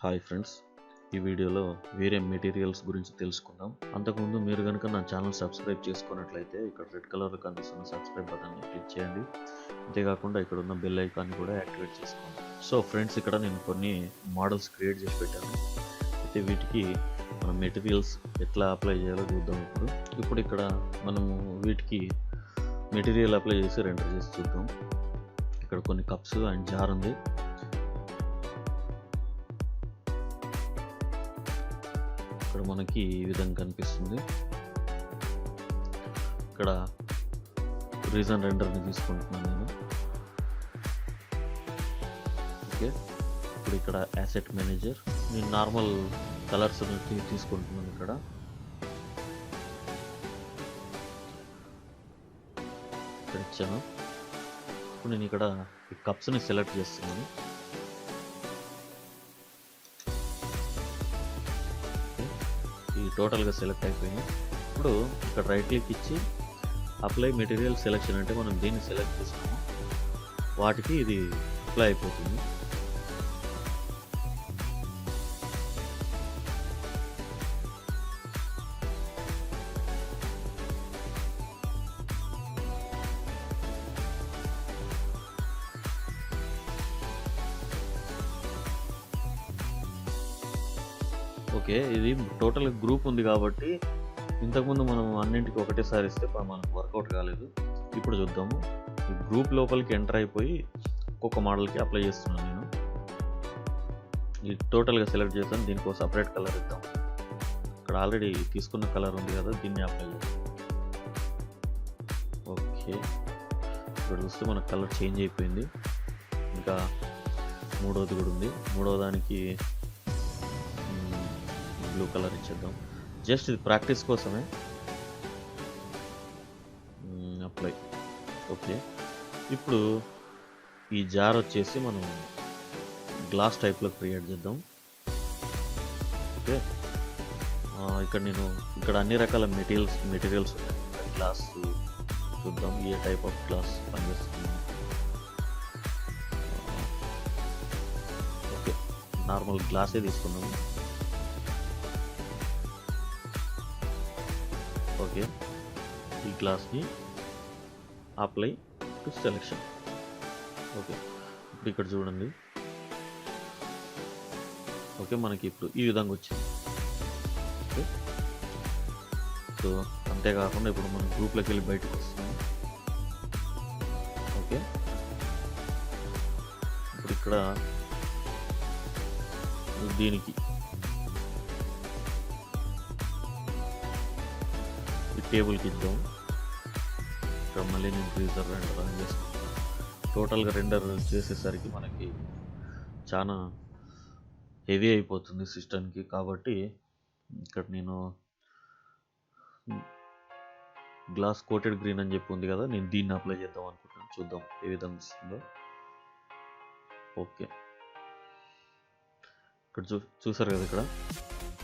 Hi friends, ఈ వీడియోలో వేరే మెటీరియల్స్ గురించి తెలుసుకుందాం. అంతకుముందు మీరు కనుక నా ఛానల్ సబ్స్క్రైబ్ చేసుకున్నట్లయితే ఇక్కడ రెడ్ కలర్లో కనిపిస్తున్న సబ్స్క్రైబ్ బటన్ని క్లిక్ చేయండి. అంతేకాకుండా ఇక్కడ ఉన్న బెల్ ఐకాన్ని కూడా యాక్టివేట్ చేసుకోండి. సో ఫ్రెండ్స్, ఇక్కడ నేను కొన్ని మోడల్స్ క్రియేట్ చేసి పెట్టాను. అయితే వీటికి మనం మెటీరియల్స్ ఎట్లా అప్లై చేయాలో చూద్దాం. ఇప్పుడు ఇక్కడ మనము వీటికి మెటీరియల్ అప్లై చేసి రెండర్ చేసి చూద్దాం. ఇక్కడ కొన్ని కప్స్ అండ్ జార్ ఉంది. ఇక్కడ మనకి ఈ విధంగా కనిపిస్తుంది. ఇక్కడ రీజన్ రెండర్ని తీసుకుంటున్నాను నేను. ఓకే, ఇప్పుడు ఇక్కడ యాసెట్ మేనేజర్ నేను నార్మల్ కలర్స్ తీసుకుంటున్నాను. ఇక్కడ ఇచ్చాను. ఇప్పుడు నేను ఇక్కడ ఈ కప్స్ని సెలెక్ట్ చేస్తున్నాను. టోటల్గా సెలెక్ట్ అయిపోయింది. ఇప్పుడు ఇక్కడ రైట్ క్లిక్ ఇచ్చి అప్లై మెటీరియల్ సెలెక్షన్ అంటే మనం దీన్ని సెలెక్ట్ చేస్తాము, వాటికి ఇది అప్లై అయిపోతుంది. ఓకే, ఇది టోటల్ గ్రూప్ ఉంది కాబట్టి ఇంతకుముందు మనం అన్నింటికి ఒకటేసారి ఇస్తే మనకు వర్కౌట్ కాలేదు. ఇప్పుడు చూద్దాము. ఈ గ్రూప్ లోపలికి ఎంటర్ అయిపోయి ఒక్కొక్క మోడల్కి అప్లై చేస్తున్నాను నేను. ఇది టోటల్గా సెలెక్ట్ చేస్తాను. దీనికి సపరేట్ కలర్ ఇద్దాం. ఇక్కడ ఆల్రెడీ తీసుకున్న కలర్ ఉంది కదా, దీన్ని అప్లై చేద్దాం. ఓకే, ఇక్కడ చూస్తే మనకు కలర్ చేంజ్ అయిపోయింది. ఇంకా మూడోది కూడా ఉంది. మూడో దానికి బ్లూ కలర్ ఇచ్చేద్దాం. జస్ట్ ఇది ప్రాక్టీస్ కోసమే. అప్లై. ఓకే, ఇప్పుడు ఈ జార్ వచ్చేసి మనం గ్లాస్ టైప్లో క్రియేట్ చేద్దాం. ఓకే, ఇక్కడ అన్ని రకాల మెటీరియల్స్ ఉన్నాయి. గ్లాస్ చూద్దాం, ఏ టైప్ ఆఫ్ గ్లాస్ పనిచేస్తుంది. ఓకే, నార్మల్ గ్లాసే తీసుకున్నాము. ఓకే, ఈ గ్లాస్ని అప్లై టు సెలెక్షన్. ఓకే, ఇప్పుడు ఇక్కడ చూడండి. ఓకే, మనకి ఇప్పుడు ఈ విధంగా వచ్చింది. ఓకే, సో అంతేకాకుండా ఇప్పుడు మనం గ్రూప్లోకి వెళ్ళి బయటకు వస్తున్నాము. ఓకే, ఇప్పుడు ఇక్కడ దీనికి టేబుల్కి ఇద్దాం. ఇక్కడ మళ్ళీ నేను ఫ్రీజర్ రెండర్ రన్ చేస్తాను. టోటల్గా రెండర్ చేసేసరికి మనకి చాలా హెవీ అయిపోతుంది సిస్టమ్కి. కాబట్టి ఇక్కడ నేను గ్లాస్ కోటెడ్ గ్రీన్ అని చెప్పి ఉంది కదా, నేను దీన్ని అప్లై చేద్దాం అనుకుంటున్నాను. చూద్దాం ఏ విధంగా వస్తుందో. ఓకే, ఇక్కడ చూసారు కదా, ఇక్కడ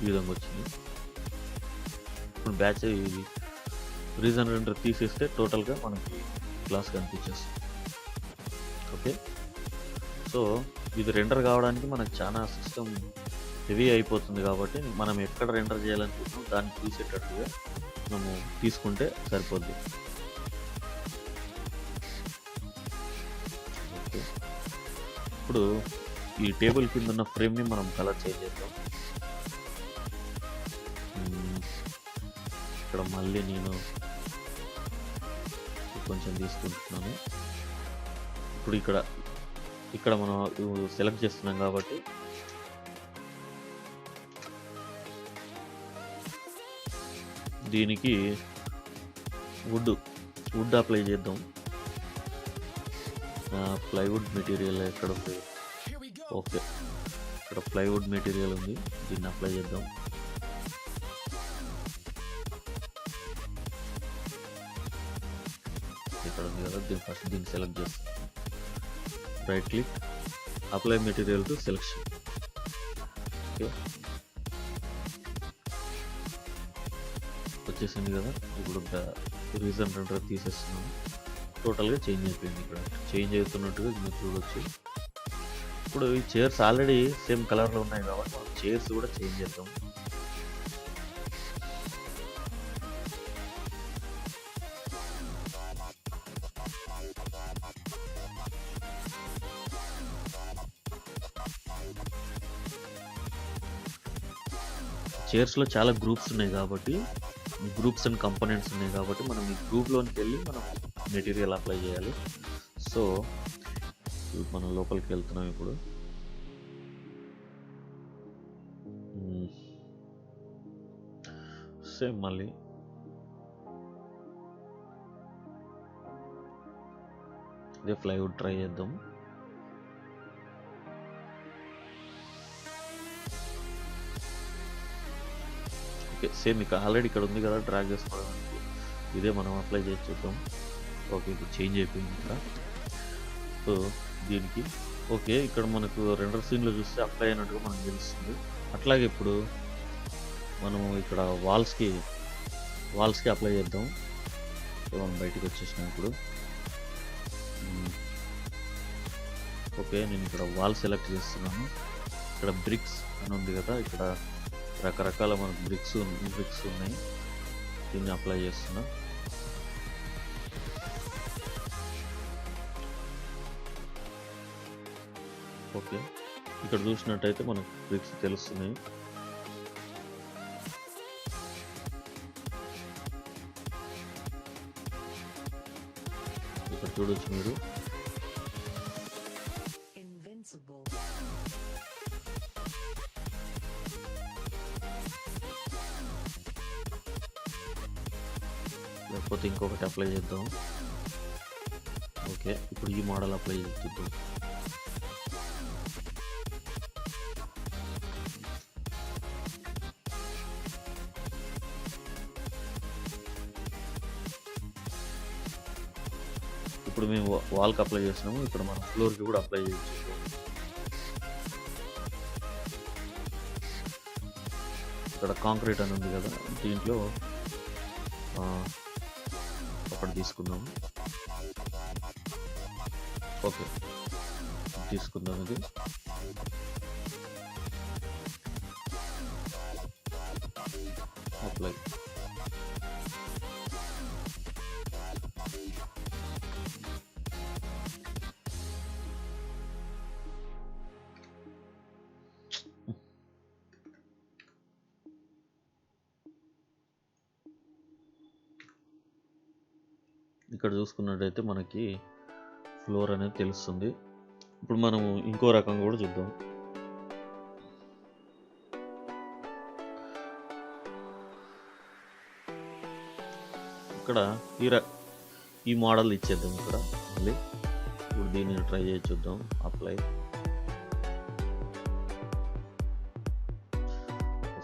ఈ విధంగా వచ్చింది. ఇప్పుడు బ్యాచ్ రీజన్ రెండర్ తీసేస్తే టోటల్గా మనకి గ్లాస్ కనిపించేస్తుంది. ఓకే, సో ఇది రెండర్ కావడానికి మనకు చాలా సిస్టమ్ హెవీ అయిపోతుంది. కాబట్టి మనం ఎక్కడ రెండర్ చేయాలనుకుంటున్నాం దాన్ని తీసేటట్టుగా మనము తీసుకుంటే సరిపోద్ది. ఓకే, ఇప్పుడు ఈ టేబుల్ కింద ఉన్న ఫ్రేమ్ని మనం కలర్ చేంజ్ చేద్దాం. ఇక్కడ మళ్ళీ నేను కొంచెం తీసుకుంటున్నాను. ఇప్పుడు ఇక్కడ మనం సెలెక్ట్ చేస్తున్నాం కాబట్టి దీనికి వుడ్ అప్లై చేద్దాం. ప్లైవుడ్ మెటీరియల్ ఎక్కడ ఉంది? ఓకే, ఇక్కడ ప్లైవుడ్ మెటీరియల్ ఉంది, దీన్ని అప్లై చేద్దాం. ఇక్కడ ఉంది కదా, దీన్ని సెలెక్ట్ చేస్తాం. Right click, apply material to selection. Okay, వచ్చేసింది కదా. ఇప్పుడు రీజన్ రెండర్ తీసేస్తున్నాము. టోటల్గా చేంజ్ అయిపోయింది. ఇక్కడ చేంజ్ అవుతున్నట్టుగా మీరు చూడవచ్చు. ఇప్పుడు ఈ చైర్స్ ఆల్రెడీ సేమ్ కలర్లో ఉన్నాయి కాబట్టి మనం చైర్స్ కూడా చేంజ్ చేద్దాం. చైర్స్లో చాలా గ్రూప్స్ ఉన్నాయి కాబట్టి, గ్రూప్స్ అండ్ కంపోనెంట్స్ ఉన్నాయి కాబట్టి మనం ఈ గ్రూప్లోనికి వెళ్ళి మనం మెటీరియల్ అప్లై చేయాలి. సో మనం లోపలికి వెళ్తున్నాం ఇప్పుడు. సేమ్ మళ్ళీ ఇదే ప్లైవుడ్ ట్రై చేద్దాం. ఓకే, సేమ్ ఇక ఆల్రెడీ ఇక్కడ ఉంది కదా డ్రాగ్ చేసుకోవడానికి, ఇదే మనం అప్లై చేసి చూద్దాం. ఓకే, ఇప్పుడు చేంజ్ అయిపోయింది ఇక్కడ. సో దీనికి ఓకే, ఇక్కడ మనకు రెండర్ సీన్లో చూస్తే అప్లై అయినట్టుగా మనకు తెలుస్తుంది. అట్లాగే ఇప్పుడు మనము ఇక్కడ వాల్స్కి అప్లై చేద్దాం. మనం బయటికి వచ్చేసినాం ఇప్పుడు. ఓకే, నేను ఇక్కడ వాల్ సెలెక్ట్ చేస్తున్నాను. ఇక్కడ బ్రిక్స్ అని ఉంది కదా, ఇక్కడ రకరకాల మనకు బ్రిక్స్ ఉన్నాయి. దీన్ని అప్లై చేస్తున్నా. ఓకే, ఇక్కడ చూసినట్టయితే మనకు బ్రిక్స్ తెలుస్తున్నాయి. ఇక్కడ చూడొచ్చు మీరు. లేకపోతే ఇంకొకటి అప్లై చేద్దాం. ఓకే, ఇప్పుడు ఈ మోడల్ అప్లై చేద్దాం. ఇప్పుడు మేము వాల్కి అప్లై చేస్తున్నాము, ఇక్కడ మనం ఫ్లోర్కి కూడా అప్లై చేయొచ్చు. ఇక్కడ కాంక్రీట్ అని ఉంది కదా, దీంట్లో ఒకటి తీసుకుందాము. ఓకే, తీసుకుందాం. ఇది అప్లై. ఇక్కడ చూసుకున్నట్టయితే మనకి ఫ్లోర్ అనేది తెలుస్తుంది. ఇప్పుడు మనం ఇంకో రకం కూడా చూద్దాం. ఇక్కడ ఈ మోడల్ ఇచ్చేద్దాం. ఇక్కడ మళ్ళీ ఇప్పుడు దీన్ని ట్రై చేసి చూద్దాం. అప్లై.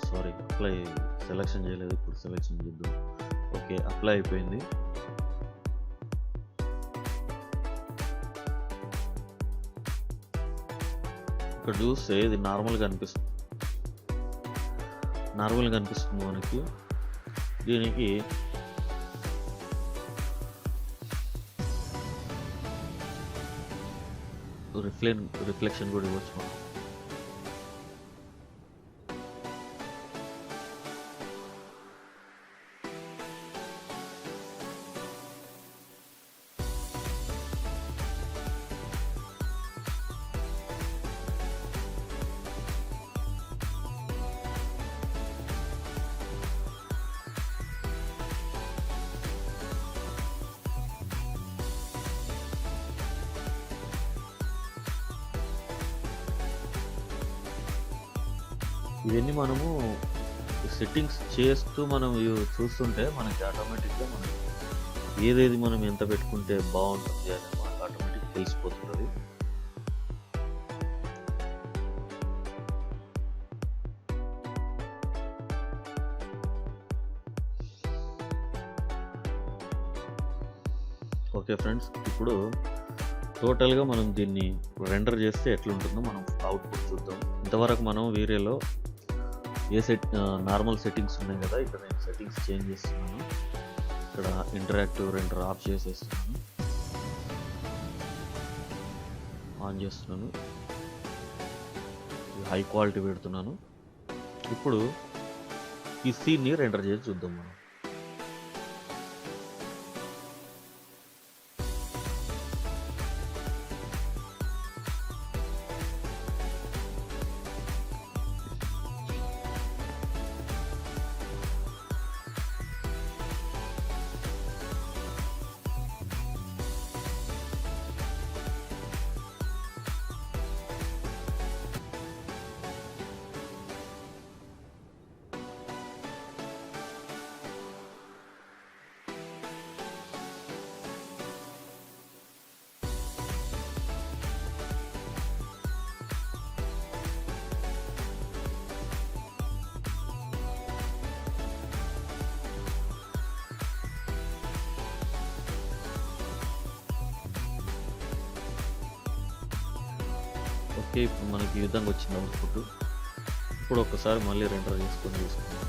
సారీ, అప్లై సెలెక్షన్ చేయలేదు, ఇప్పుడు సెలెక్షన్ చేద్దాం. ఓకే, అప్లై అయిపోయింది. ఇక్కడ చూస్తే ఇది నార్మల్గా అనిపిస్తుంది మనకి. దీనికి రిఫ్లెక్షన్ కూడా ఇవ్వచ్చు మనం. ఇవన్నీ మనము సెట్టింగ్స్ చేస్తూ మనం చూస్తుంటే మనకి ఆటోమేటిక్గా మనం ఏదేది మనం ఎంత పెట్టుకుంటే బాగుంటుంది అని మనకు ఆటోమేటిక్గా తెలిసిపోతుంది. ఓకే ఫ్రెండ్స్, ఇప్పుడు టోటల్గా మనం దీన్ని రెండర్ చేస్తే ఎట్లుంటుందో మనం అవుట్పుట్ చూద్దాం. ఇంతవరకు మనం వేరేలో నార్మల్ సెట్టింగ్స్ ఉన్నాయి కదా, ఇక్కడ నేను సెట్టింగ్స్ చేంజ్ చేస్తున్నాను. ఇక్కడ ఇంటరాక్టివ్ రెండర్ ఆఫ్ చేసేస్తున్నాను, ఆన్ చేస్తున్నాను. హై క్వాలిటీ పెడుతున్నాను. ఇప్పుడు ఈ సీన్ని రెండర్ చేసి చూద్దాం మనం. ఓకే, ఇప్పుడు మనకి ఈ విధంగా వచ్చింది అవుట్పుట్. ఇప్పుడు ఒకసారి మళ్ళీ రెండర్ చేసుకొని తీసుకుందాం.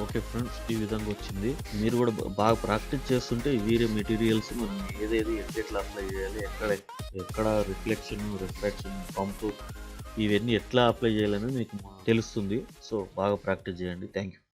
ఓకే ఫ్రెండ్స్, ఈ విధంగా వచ్చింది. మీరు కూడా బాగా ప్రాక్టీస్ చేస్తుంటే వేరే మెటీరియల్స్ మనం ఏదేది ఎట్లా అప్లై చేయాలి, ఎక్కడ రిఫ్లెక్షన్ పంపు ఇవన్నీ ఎట్లా అప్లై చేయాలని మీకు తెలుస్తుంది. సో బాగా ప్రాక్టీస్ చేయండి. Thank you.